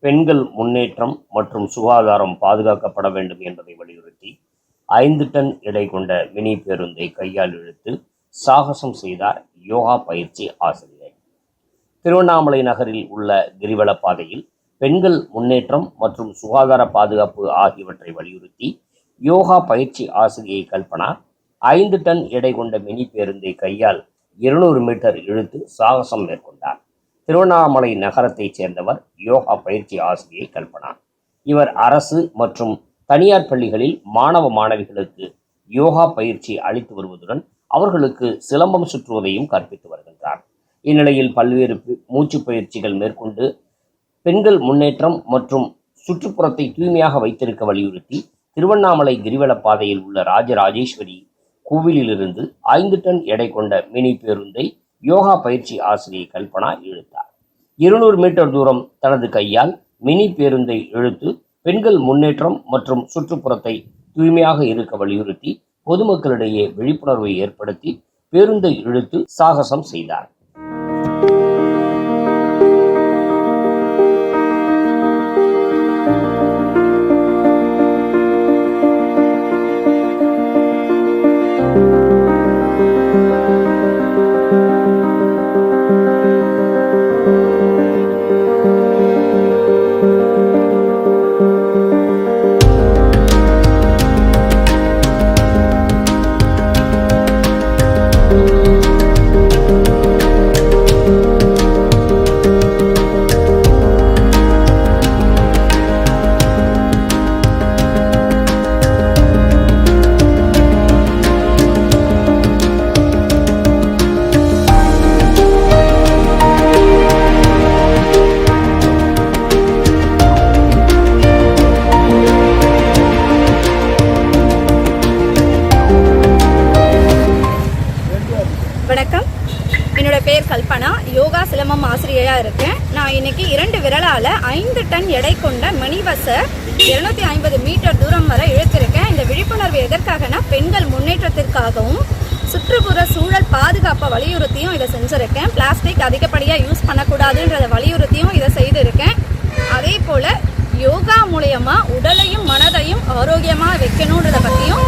பெண்கள் முன்னேற்றம் மற்றும் சுகாதாரம் பாதுகாக்கப்பட வேண்டும் என்பதை வலியுறுத்தி 5 டன் எடை கொண்ட மினி பேருந்தை கையால் இழுத்து சாகசம் செய்தார் யோகா பயிற்சி ஆசிரியர். திருவண்ணாமலை நகரில் உள்ள கிரிவல பாதையில் பெண்கள் முன்னேற்றம் மற்றும் சுகாதார பாதுகாப்பு ஆகியவற்றை வலியுறுத்தி யோகா பயிற்சி ஆசிரியை கல்பனா 5 டன் எடை கொண்ட மினி பேருந்தை கையால் 200 மீட்டர் இழுத்து சாகசம் மேற்கொண்டார். திருவண்ணாமலை நகரத்தைச் சேர்ந்தவர் யோகா பயிற்சி ஆசிரியை கல்பனா. இவர் அரசு மற்றும் தனியார் பள்ளிகளில் மாணவ மாணவிகளுக்கு யோகா பயிற்சி அளித்து வருவதுடன் அவர்களுக்கு சிலம்பம் சுற்றுவதையும் கற்பித்து வருகின்றார். இந்நிலையில் பல்வேறு மூச்சு பயிற்சிகள் மேற்கொண்டு பெண்கள் முன்னேற்றம் மற்றும் சுற்றுப்புறத்தை தூய்மையாக வைத்திருக்க வலியுறுத்தி திருவண்ணாமலை கிரிவல பாதையில் உள்ள ராஜராஜேஸ்வரி கோவிலிலிருந்து 5 டன் எடை கொண்ட மினி பேருந்தை யோகா பயிற்சி ஆசிரியை கல்பனா இழுத்தார். 200 மீட்டர் தூரம் தனது கையால் மினி பேருந்தை இழுத்து பெண்கள் முன்னேற்றம் மற்றும் சுற்றுப்புறத்தை தூய்மையாக இருக்க வலியுறுத்தி பொதுமக்களிடையே விழிப்புணர்வை ஏற்படுத்தி பேருந்தை இழுத்து சாகசம் செய்தார். வணக்கம், என்னோட பேர் கல்பனா. யோகா சிலம்பம் ஆசிரியராக இருக்கேன். நான் இன்னைக்கு 2 விரலால் 5 டன் எடை கொண்ட மினி பஸ்ஸை 250 மீட்டர் தூரம் வரை இழுத்திருக்கேன். இந்த விழிப்புணர்வு எதற்காகனா பெண்கள் முன்னேற்றத்திற்காகவும் சுற்றுப்புற சூழல் பாதுகாப்பை வலியுறுத்தியும் இதை செஞ்சுருக்கேன். பிளாஸ்டிக் அதிகப்படியாக யூஸ் பண்ணக்கூடாதுன்றதை வலியுறுத்தியும் இதை செய்திருக்கேன். அதே போல் யோகா மூலயமா உடலையும் மனதையும் ஆரோக்கியமாக வைக்கணுன்றதை பற்றியும்